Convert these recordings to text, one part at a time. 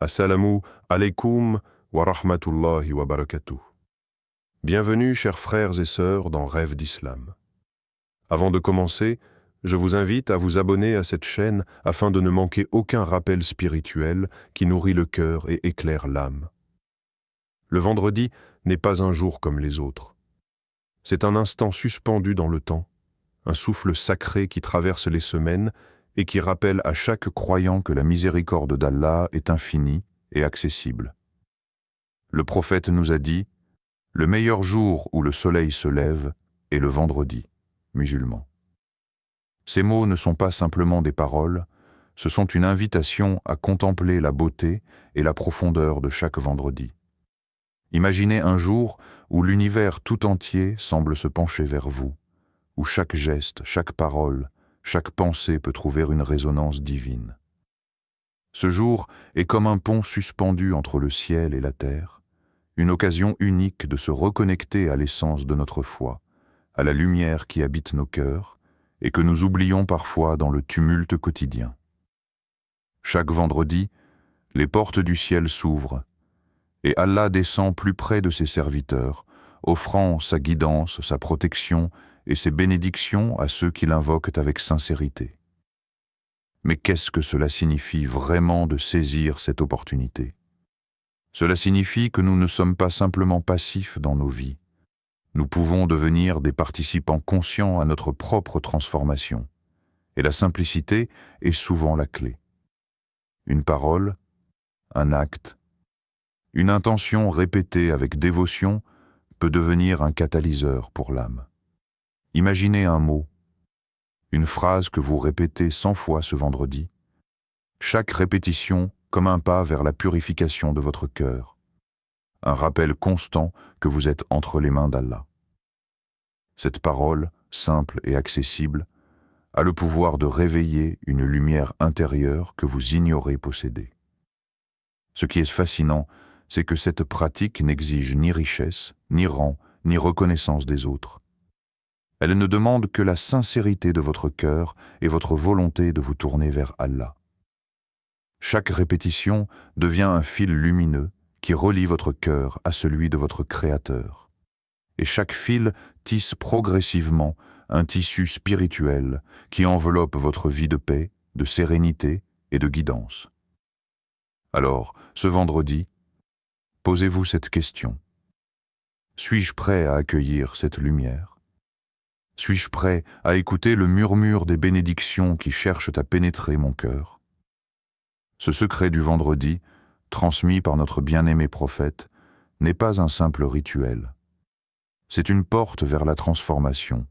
Assalamu alaikum wa rahmatullahi wa barakatuh. Bienvenue, chers frères et sœurs, dans Rêve d'Islam. Avant de commencer, je vous invite à vous abonner à cette chaîne afin de ne manquer aucun rappel spirituel qui nourrit le cœur et éclaire l'âme. Le vendredi n'est pas un jour comme les autres. C'est un instant suspendu dans le temps, un souffle sacré qui traverse les semaines et qui rappelle à chaque croyant que la miséricorde d'Allah est infinie et accessible. Le prophète nous a dit « Le meilleur jour où le soleil se lève est le vendredi, musulman ». Ces mots ne sont pas simplement des paroles, ce sont une invitation à contempler la beauté et la profondeur de chaque vendredi. Imaginez un jour où l'univers tout entier semble se pencher vers vous, où chaque geste, chaque parole, chaque pensée peut trouver une résonance divine. Ce jour est comme un pont suspendu entre le ciel et la terre, une occasion unique de se reconnecter à l'essence de notre foi, à la lumière qui habite nos cœurs et que nous oublions parfois dans le tumulte quotidien. Chaque vendredi, les portes du ciel s'ouvrent et Allah descend plus près de ses serviteurs, offrant sa guidance, sa protection et ses bénédictions à ceux qui l'invoquent avec sincérité. Mais qu'est-ce que cela signifie vraiment de saisir cette opportunité? Cela signifie que nous ne sommes pas simplement passifs dans nos vies. Nous pouvons devenir des participants conscients à notre propre transformation. Et la simplicité est souvent la clé. Une parole, un acte, une intention répétée avec dévotion peut devenir un catalyseur pour l'âme. Imaginez un mot, une phrase que vous répétez 100 fois ce vendredi, chaque répétition comme un pas vers la purification de votre cœur, un rappel constant que vous êtes entre les mains d'Allah. Cette parole, simple et accessible, a le pouvoir de réveiller une lumière intérieure que vous ignorez posséder. Ce qui est fascinant, c'est que cette pratique n'exige ni richesse, ni rang, ni reconnaissance des autres. Elle ne demande que la sincérité de votre cœur et votre volonté de vous tourner vers Allah. Chaque répétition devient un fil lumineux qui relie votre cœur à celui de votre Créateur. Et chaque fil tisse progressivement un tissu spirituel qui enveloppe votre vie de paix, de sérénité et de guidance. Alors, ce vendredi, posez-vous cette question. Suis-je prêt à accueillir cette lumière? Suis-je prêt à écouter le murmure des bénédictions qui cherchent à pénétrer mon cœur? Ce secret du vendredi, transmis par notre bien-aimé prophète, n'est pas un simple rituel. C'est une porte vers la transformation,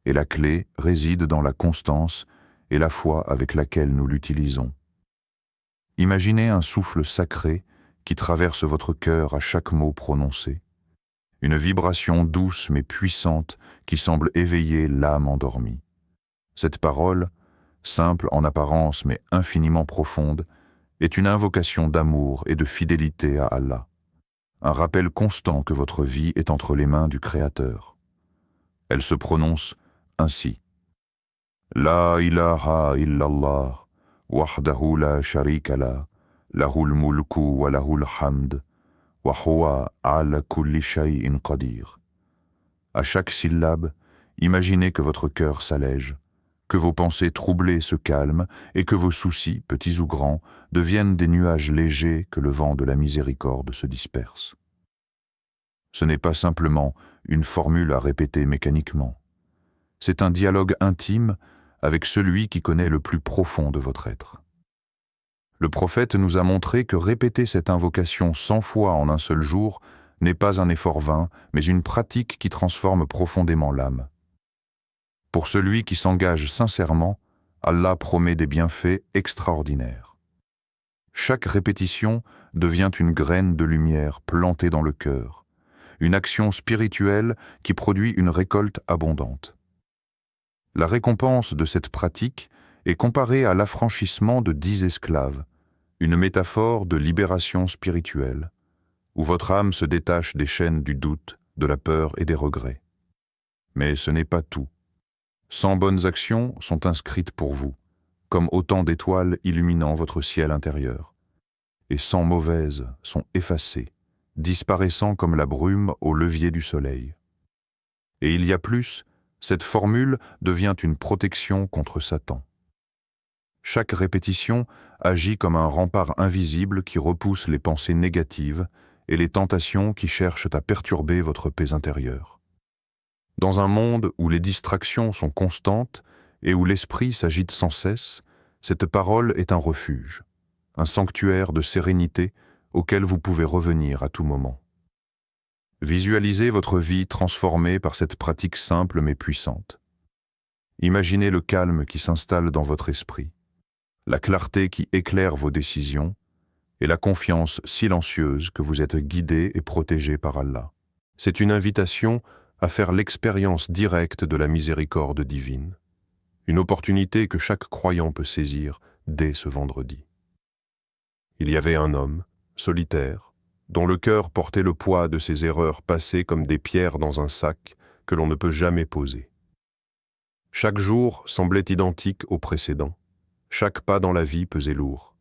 et la clé réside dans la constance et la foi avec laquelle nous l'utilisons. Imaginez un souffle sacré qui traverse votre cœur à chaque mot prononcé, une vibration douce mais puissante qui semble éveiller l'âme endormie. Cette parole, simple en apparence mais infiniment profonde, est une invocation d'amour et de fidélité à Allah, un rappel constant que votre vie est entre les mains du Créateur. Elle se prononce ainsi. La ilaha illallah, wahdahu la sharika la, lahul mulku wa lahul hamd, wa huwa ala kulli shay'in qadir. À chaque syllabe, imaginez que votre cœur s'allège, que vos pensées troublées se calment et que vos soucis, petits ou grands, deviennent des nuages légers que le vent de la miséricorde se disperse. Ce n'est pas simplement une formule à répéter mécaniquement. C'est un dialogue intime avec celui qui connaît le plus profond de votre être. Le prophète nous a montré que répéter cette invocation 100 fois en un seul jour n'est pas un effort vain, mais une pratique qui transforme profondément l'âme. Pour celui qui s'engage sincèrement, Allah promet des bienfaits extraordinaires. Chaque répétition devient une graine de lumière plantée dans le cœur, une action spirituelle qui produit une récolte abondante. La récompense de cette pratique est comparée à l'affranchissement de 10 esclaves, une métaphore de libération spirituelle, où votre âme se détache des chaînes du doute, de la peur et des regrets. Mais ce n'est pas tout. 100 bonnes actions sont inscrites pour vous, comme autant d'étoiles illuminant votre ciel intérieur. et sans mauvaise sont effacées, disparaissant comme la brume au levier du soleil. Et il y a plus, cette formule devient une protection contre Satan. Chaque répétition agit comme un rempart invisible qui repousse les pensées négatives et les tentations qui cherchent à perturber votre paix intérieure. Dans un monde où les distractions sont constantes et où l'esprit s'agite sans cesse, cette parole est un refuge, un sanctuaire de sérénité auquel vous pouvez revenir à tout moment. Visualisez votre vie transformée par cette pratique simple mais puissante. Imaginez le calme qui s'installe dans votre esprit, la clarté qui éclaire vos décisions et la confiance silencieuse que vous êtes guidé et protégé par Allah. C'est une invitation à faire l'expérience directe de la miséricorde divine, une opportunité que chaque croyant peut saisir dès ce vendredi. Il y avait un homme, solitaire, dont le cœur portait le poids de ses erreurs passées comme des pierres dans un sac que l'on ne peut jamais poser. Chaque jour semblait identique au précédent, chaque pas dans la vie pesait lourd,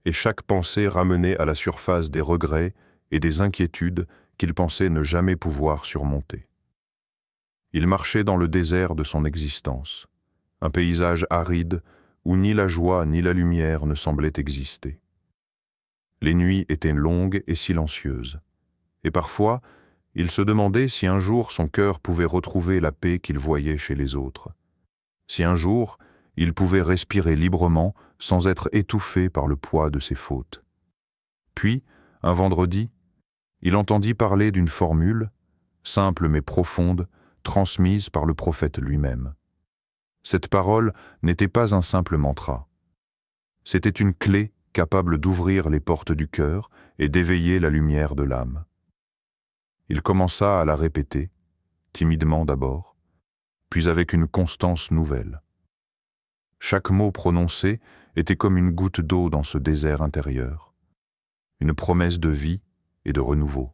et chaque pensée ramenait à la surface des regrets et des inquiétudes qu'il pensait ne jamais pouvoir surmonter. Il marchait dans le désert de son existence, un paysage aride où ni la joie ni la lumière ne semblaient exister. Les nuits étaient longues et silencieuses, et parfois, il se demandait si un jour son cœur pouvait retrouver la paix qu'il voyait chez les autres, si un jour il pouvait respirer librement sans être étouffé par le poids de ses fautes. Puis, un vendredi, il entendit parler d'une formule, simple mais profonde, transmise par le prophète lui-même. Cette parole n'était pas un simple mantra. C'était une clé capable d'ouvrir les portes du cœur et d'éveiller la lumière de l'âme. Il commença à la répéter, timidement d'abord, puis avec une constance nouvelle. Chaque mot prononcé était comme une goutte d'eau dans ce désert intérieur, une promesse de vie et de renouveau.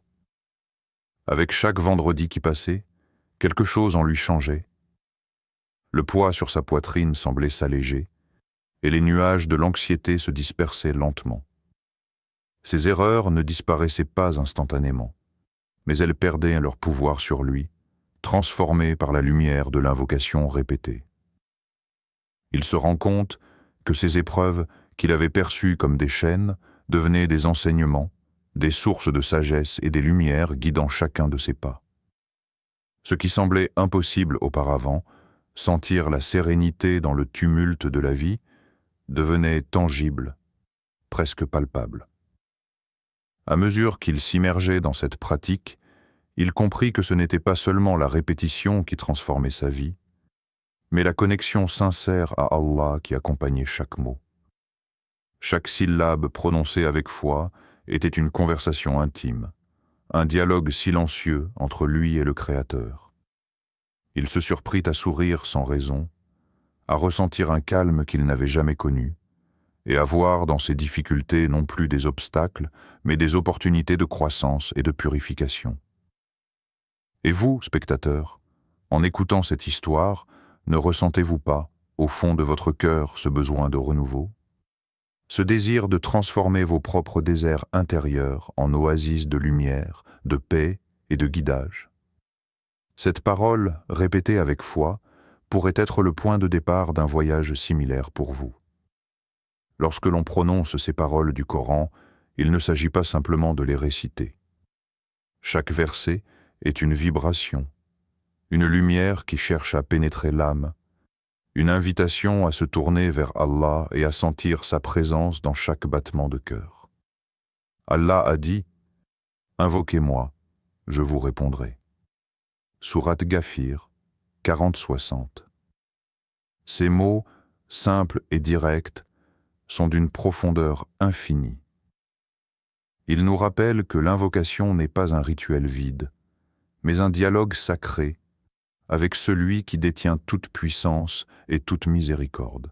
Avec chaque vendredi qui passait, quelque chose en lui changeait. Le poids sur sa poitrine semblait s'alléger, et les nuages de l'anxiété se dispersaient lentement. Ses erreurs ne disparaissaient pas instantanément, mais elles perdaient leur pouvoir sur lui, transformées par la lumière de l'invocation répétée. Il se rend compte que ces épreuves qu'il avait perçues comme des chaînes devenaient des enseignements, des sources de sagesse et des lumières guidant chacun de ses pas. Ce qui semblait impossible auparavant, sentir la sérénité dans le tumulte de la vie, devenait tangible, presque palpable. À mesure qu'il s'immergeait dans cette pratique, il comprit que ce n'était pas seulement la répétition qui transformait sa vie, mais la connexion sincère à Allah qui accompagnait chaque mot. Chaque syllabe prononcée avec foi était une conversation intime, un dialogue silencieux entre lui et le Créateur. Il se surprit à sourire sans raison, à ressentir un calme qu'il n'avait jamais connu, et à voir dans ses difficultés non plus des obstacles, mais des opportunités de croissance et de purification. Et vous, spectateurs, en écoutant cette histoire, ne ressentez-vous pas, au fond de votre cœur, ce besoin de renouveau? Ce désir de transformer vos propres déserts intérieurs en oasis de lumière, de paix et de guidage? Cette parole, répétée avec foi, pourrait être le point de départ d'un voyage similaire pour vous. Lorsque l'on prononce ces paroles du Coran, il ne s'agit pas simplement de les réciter. Chaque verset est une vibration, une lumière qui cherche à pénétrer l'âme, une invitation à se tourner vers Allah et à sentir sa présence dans chaque battement de cœur. Allah a dit « Invoquez-moi, je vous répondrai ». Sourate Ghafir, 40-60. Ces mots, simples et directs, sont d'une profondeur infinie. Ils nous rappellent que l'invocation n'est pas un rituel vide, mais un dialogue sacré avec celui qui détient toute puissance et toute miséricorde.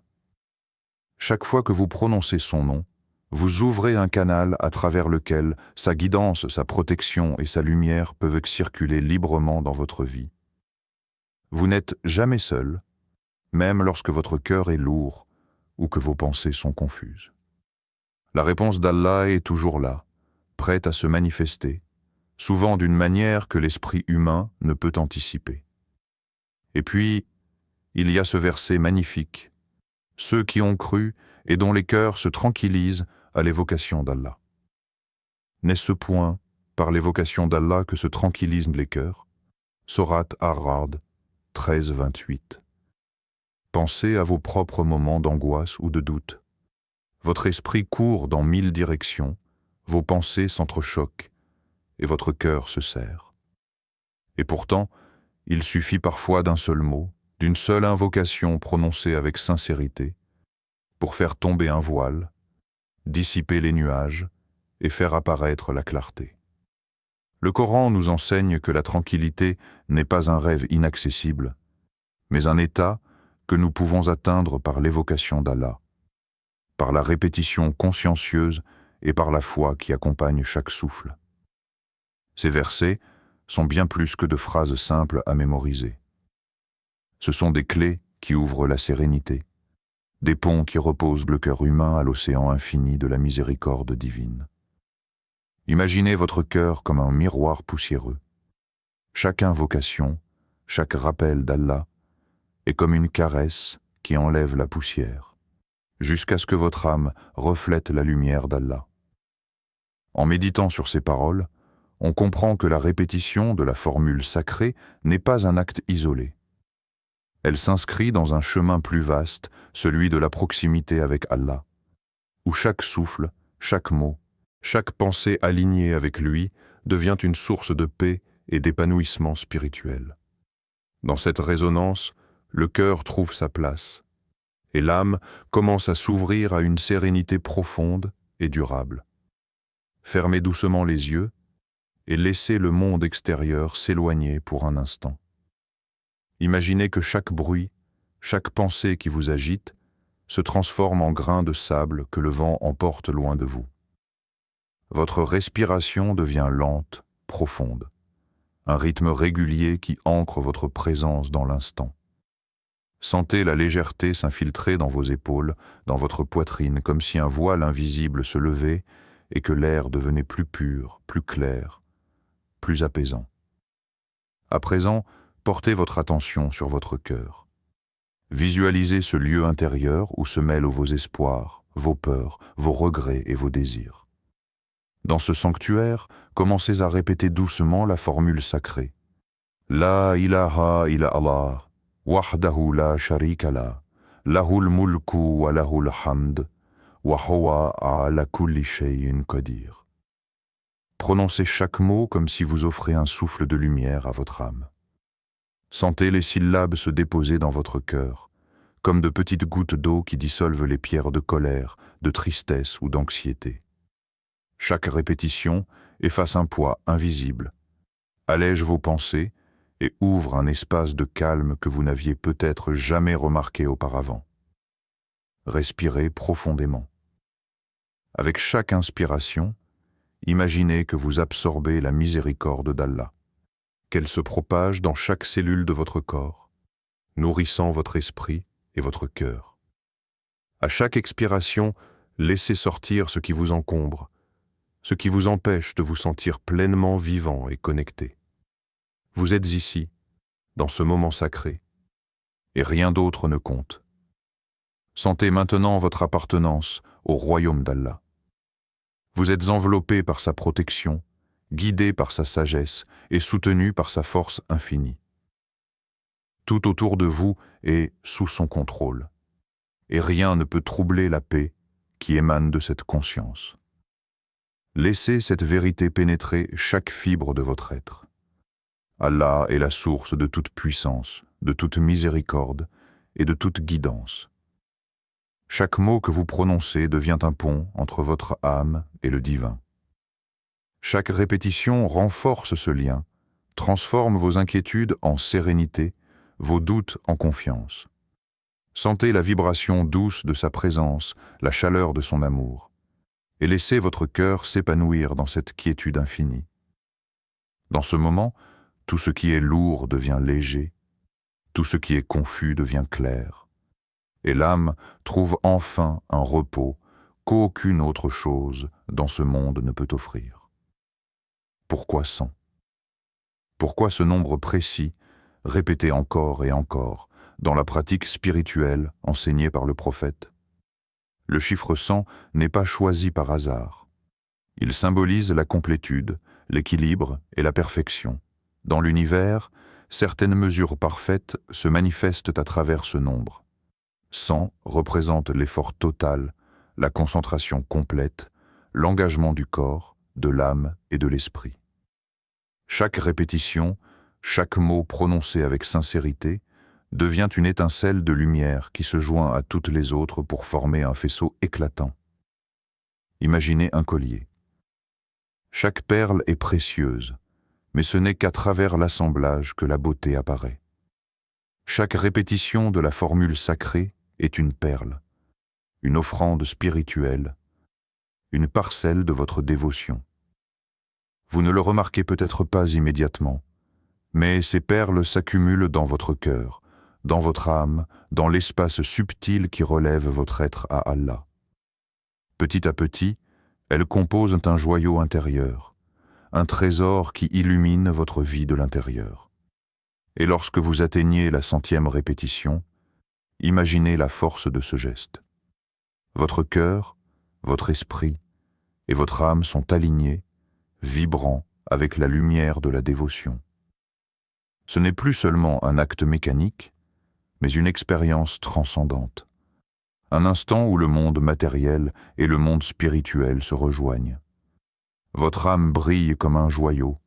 Chaque fois que vous prononcez son nom, vous ouvrez un canal à travers lequel sa guidance, sa protection et sa lumière peuvent circuler librement dans votre vie. Vous n'êtes jamais seul, même lorsque votre cœur est lourd ou que vos pensées sont confuses. La réponse d'Allah est toujours là, prête à se manifester, souvent d'une manière que l'esprit humain ne peut anticiper. Et puis, il y a ce verset magnifique, « Ceux qui ont cru et dont les cœurs se tranquillisent à l'évocation d'Allah. » N'est-ce point par l'évocation d'Allah que se tranquillisent les cœurs? Sourate Ar-Ra'd 13-28. Pensez à vos propres moments d'angoisse ou de doute. Votre esprit court dans 1000 directions, vos pensées s'entrechoquent et votre cœur se serre. Et pourtant, il suffit parfois d'un seul mot, d'une seule invocation prononcée avec sincérité, pour faire tomber un voile, dissiper les nuages et faire apparaître la clarté. Le Coran nous enseigne que la tranquillité n'est pas un rêve inaccessible, mais un état que nous pouvons atteindre par l'évocation d'Allah, par la répétition consciencieuse et par la foi qui accompagne chaque souffle. Ces versets sont bien plus que de phrases simples à mémoriser. Ce sont des clés qui ouvrent la sérénité, des ponts qui reposent le cœur humain à l'océan infini de la miséricorde divine. Imaginez votre cœur comme un miroir poussiéreux. Chaque invocation, chaque rappel d'Allah est comme une caresse qui enlève la poussière, jusqu'à ce que votre âme reflète la lumière d'Allah. En méditant sur ces paroles, on comprend que la répétition de la formule sacrée n'est pas un acte isolé. Elle s'inscrit dans un chemin plus vaste, celui de la proximité avec Allah, où chaque souffle, chaque mot, chaque pensée alignée avec lui devient une source de paix et d'épanouissement spirituel. Dans cette résonance, le cœur trouve sa place, et l'âme commence à s'ouvrir à une sérénité profonde et durable. Fermez doucement les yeux et laissez le monde extérieur s'éloigner pour un instant. Imaginez que chaque bruit, chaque pensée qui vous agite, se transforme en grains de sable que le vent emporte loin de vous. Votre respiration devient lente, profonde, un rythme régulier qui ancre votre présence dans l'instant. Sentez la légèreté s'infiltrer dans vos épaules, dans votre poitrine, comme si un voile invisible se levait et que l'air devenait plus pur, plus clair, plus apaisant. À présent, portez votre attention sur votre cœur. Visualisez ce lieu intérieur où se mêlent vos espoirs, vos peurs, vos regrets et vos désirs. Dans ce sanctuaire, commencez à répéter doucement la formule sacrée. La ilaha illa Allah, wahdahu la sharika la, lahul mulku wa lahul hamd, wa huwa ala kulli shay'in qadir. Prononcez chaque mot comme si vous offrez un souffle de lumière à votre âme. Sentez les syllabes se déposer dans votre cœur, comme de petites gouttes d'eau qui dissolvent les pierres de colère, de tristesse ou d'anxiété. Chaque répétition efface un poids invisible, allège vos pensées et ouvre un espace de calme que vous n'aviez peut-être jamais remarqué auparavant. Respirez profondément. Avec chaque inspiration, imaginez que vous absorbez la miséricorde d'Allah, qu'elle se propage dans chaque cellule de votre corps, nourrissant votre esprit et votre cœur. À chaque expiration, laissez sortir ce qui vous encombre, ce qui vous empêche de vous sentir pleinement vivant et connecté. Vous êtes ici, dans ce moment sacré, et rien d'autre ne compte. Sentez maintenant votre appartenance au royaume d'Allah. Vous êtes enveloppé par sa protection, guidé par sa sagesse et soutenu par sa force infinie. Tout autour de vous est sous son contrôle, et rien ne peut troubler la paix qui émane de cette conscience. Laissez cette vérité pénétrer chaque fibre de votre être. Allah est la source de toute puissance, de toute miséricorde et de toute guidance. Chaque mot que vous prononcez devient un pont entre votre âme et le divin. Chaque répétition renforce ce lien, transforme vos inquiétudes en sérénité, vos doutes en confiance. Sentez la vibration douce de sa présence, la chaleur de son amour, et laissez votre cœur s'épanouir dans cette quiétude infinie. Dans ce moment, tout ce qui est lourd devient léger, tout ce qui est confus devient clair, et l'âme trouve enfin un repos qu'aucune autre chose dans ce monde ne peut offrir. Pourquoi 100? Pourquoi ce nombre précis, répété encore et encore, dans la pratique spirituelle enseignée par le prophète? Le chiffre 100 n'est pas choisi par hasard. Il symbolise la complétude, l'équilibre et la perfection. Dans l'univers, certaines mesures parfaites se manifestent à travers ce nombre. 100 représente l'effort total, la concentration complète, l'engagement du corps, de l'âme et de l'esprit. Chaque répétition, chaque mot prononcé avec sincérité, devient une étincelle de lumière qui se joint à toutes les autres pour former un faisceau éclatant. Imaginez un collier. Chaque perle est précieuse, mais ce n'est qu'à travers l'assemblage que la beauté apparaît. Chaque répétition de la formule sacrée est une perle, une offrande spirituelle, une parcelle de votre dévotion. Vous ne le remarquez peut-être pas immédiatement, mais ces perles s'accumulent dans votre cœur, dans votre âme, dans l'espace subtil qui relève votre être à Allah. Petit à petit, elles composent un joyau intérieur, un trésor qui illumine votre vie de l'intérieur. Et lorsque vous atteignez la 100e répétition, imaginez la force de ce geste. Votre cœur, votre esprit et votre âme sont alignés, vibrants avec la lumière de la dévotion. Ce n'est plus seulement un acte mécanique, mais une expérience transcendante. Un instant où le monde matériel et le monde spirituel se rejoignent. Votre âme brille comme un joyau,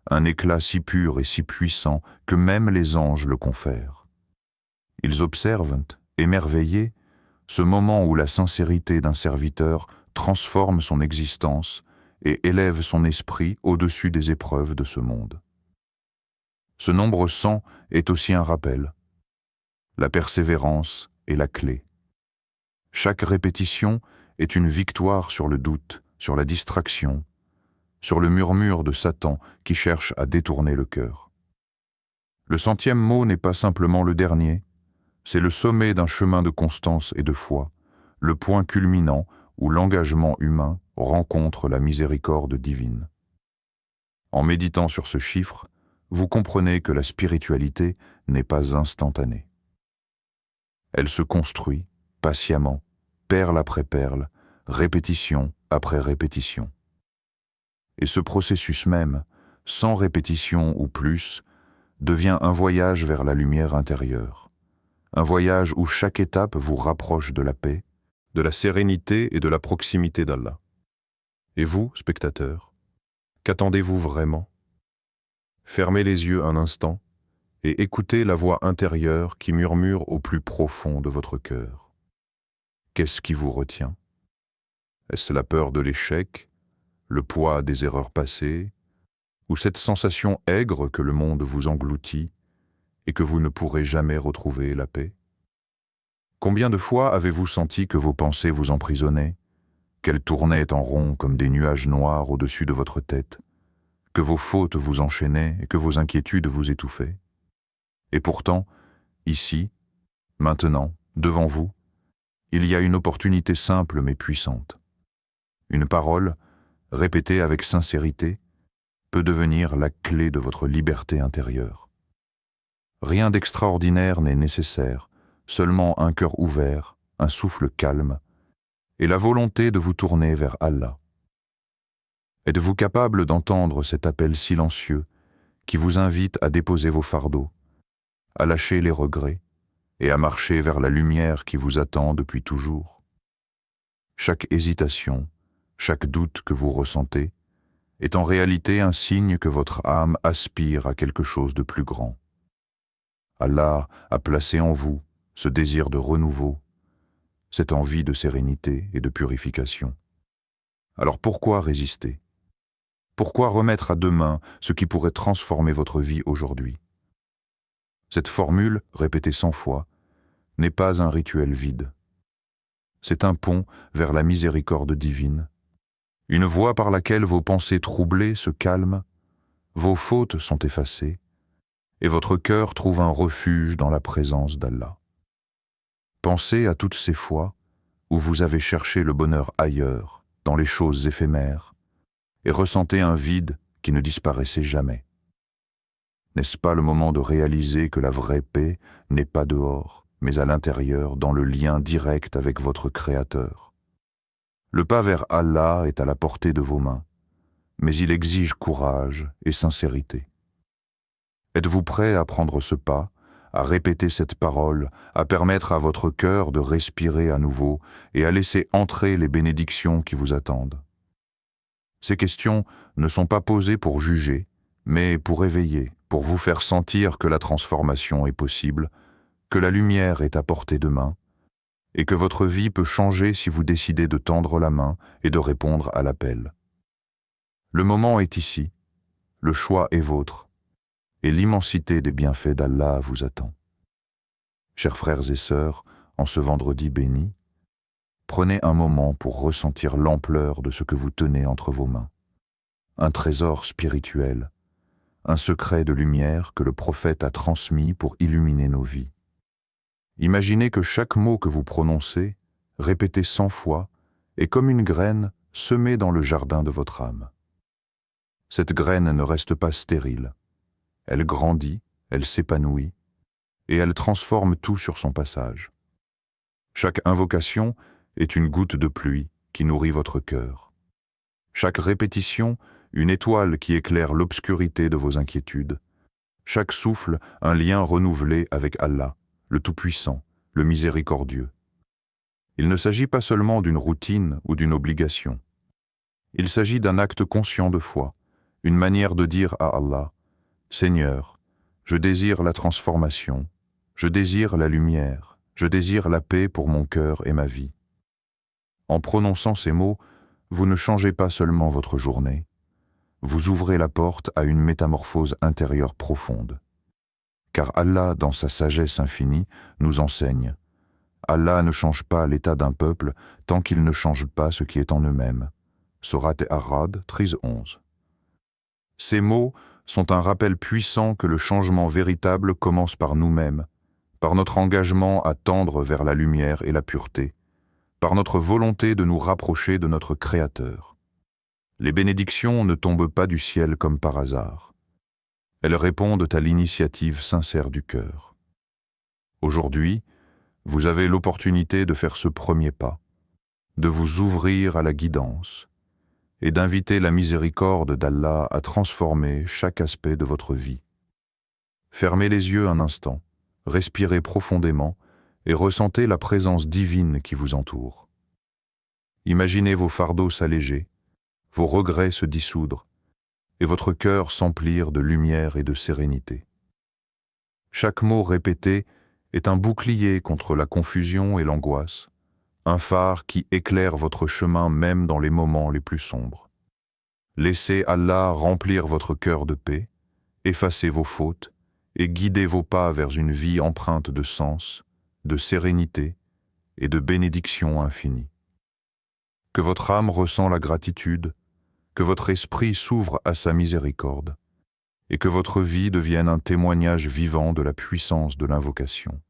un éclat si pur et si puissant que même les anges le confèrent. Ils observent, émerveillés, ce moment où la sincérité d'un serviteur transforme son existence et élève son esprit au-dessus des épreuves de ce monde. Ce nombre 100 est aussi un rappel. La persévérance est la clé. Chaque répétition est une victoire sur le doute, sur la distraction, sur le murmure de Satan qui cherche à détourner le cœur. Le 100e mot n'est pas simplement le dernier, c'est le sommet d'un chemin de constance et de foi, le point culminant où l'engagement humain rencontre la miséricorde divine. En méditant sur ce chiffre, vous comprenez que la spiritualité n'est pas instantanée. Elle se construit, patiemment, perle après perle, répétition après répétition. Et ce processus même, sans répétition ou plus, devient un voyage vers la lumière intérieure. Un voyage où chaque étape vous rapproche de la paix, de la sérénité et de la proximité d'Allah. Et vous, spectateurs, qu'attendez-vous vraiment? Fermez les yeux un instant et écoutez la voix intérieure qui murmure au plus profond de votre cœur. Qu'est-ce qui vous retient? Est-ce la peur de l'échec, le poids des erreurs passées, ou cette sensation aigre que le monde vous engloutit et que vous ne pourrez jamais retrouver la paix? Combien de fois avez-vous senti que vos pensées vous emprisonnaient, qu'elles tournaient en rond comme des nuages noirs au-dessus de votre tête, que vos fautes vous enchaînaient et que vos inquiétudes vous étouffaient? Et pourtant, ici, maintenant, devant vous, il y a une opportunité simple mais puissante. Une parole, répétée avec sincérité, peut devenir la clé de votre liberté intérieure. Rien d'extraordinaire n'est nécessaire, seulement un cœur ouvert, un souffle calme, et la volonté de vous tourner vers Allah. Êtes-vous capable d'entendre cet appel silencieux qui vous invite à déposer vos fardeaux, à lâcher les regrets et à marcher vers la lumière qui vous attend depuis toujours? Chaque hésitation, chaque doute que vous ressentez est en réalité un signe que votre âme aspire à quelque chose de plus grand. Allah a placé en vous ce désir de renouveau, cette envie de sérénité et de purification. Alors pourquoi résister? Pourquoi remettre à demain ce qui pourrait transformer votre vie aujourd'hui? Cette formule, répétée 100 fois, n'est pas un rituel vide. C'est un pont vers la miséricorde divine, une voie par laquelle vos pensées troublées se calment, vos fautes sont effacées, et votre cœur trouve un refuge dans la présence d'Allah. Pensez à toutes ces fois où vous avez cherché le bonheur ailleurs, dans les choses éphémères, et ressentez un vide qui ne disparaissait jamais. N'est-ce pas le moment de réaliser que la vraie paix n'est pas dehors, mais à l'intérieur, dans le lien direct avec votre Créateur? Le pas vers Allah est à la portée de vos mains, mais il exige courage et sincérité. Êtes-vous prêt à prendre ce pas, à répéter cette parole, à permettre à votre cœur de respirer à nouveau et à laisser entrer les bénédictions qui vous attendent? Ces questions ne sont pas posées pour juger, mais pour éveiller, pour vous faire sentir que la transformation est possible, que la lumière est à portée de main, et que votre vie peut changer si vous décidez de tendre la main et de répondre à l'appel. Le moment est ici, le choix est vôtre, et l'immensité des bienfaits d'Allah vous attend. Chers frères et sœurs, en ce vendredi béni, prenez un moment pour ressentir l'ampleur de ce que vous tenez entre vos mains. Un trésor spirituel, un secret de lumière que le prophète a transmis pour illuminer nos vies. Imaginez que chaque mot que vous prononcez, répété 100 fois, est comme une graine semée dans le jardin de votre âme. Cette graine ne reste pas stérile. Elle grandit, elle s'épanouit, et elle transforme tout sur son passage. Chaque invocation est une goutte de pluie qui nourrit votre cœur. Chaque répétition, une étoile qui éclaire l'obscurité de vos inquiétudes. Chaque souffle, un lien renouvelé avec Allah, le Tout-Puissant, le Miséricordieux. Il ne s'agit pas seulement d'une routine ou d'une obligation. Il s'agit d'un acte conscient de foi, une manière de dire à Allah: Seigneur, je désire la transformation, je désire la lumière, je désire la paix pour mon cœur et ma vie. En prononçant ces mots, vous ne changez pas seulement votre journée, vous ouvrez la porte à une métamorphose intérieure profonde. Car Allah, dans sa sagesse infinie, nous enseigne: Allah ne change pas l'état d'un peuple tant qu'il ne change pas ce qui est en eux-mêmes. Sourate Ar-Ra'd 13-11. Ces mots sont un rappel puissant que le changement véritable commence par nous-mêmes, par notre engagement à tendre vers la lumière et la pureté, par notre volonté de nous rapprocher de notre Créateur. Les bénédictions ne tombent pas du ciel comme par hasard. Elles répondent à l'initiative sincère du cœur. Aujourd'hui, vous avez l'opportunité de faire ce premier pas, de vous ouvrir à la guidance et d'inviter la miséricorde d'Allah à transformer chaque aspect de votre vie. Fermez les yeux un instant, respirez profondément et ressentez la présence divine qui vous entoure. Imaginez vos fardeaux s'alléger, vos regrets se dissoudre, et votre cœur s'emplir de lumière et de sérénité. Chaque mot répété est un bouclier contre la confusion et l'angoisse, un phare qui éclaire votre chemin même dans les moments les plus sombres. Laissez Allah remplir votre cœur de paix, effacer vos fautes et guider vos pas vers une vie empreinte de sens, de sérénité et de bénédiction infinie. Que votre âme ressent la gratitude, que votre esprit s'ouvre à sa miséricorde, et que votre vie devienne un témoignage vivant de la puissance de l'invocation.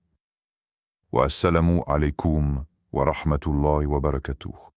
Wa assalamu alaikum wa rahmatullahi wa barakatuh.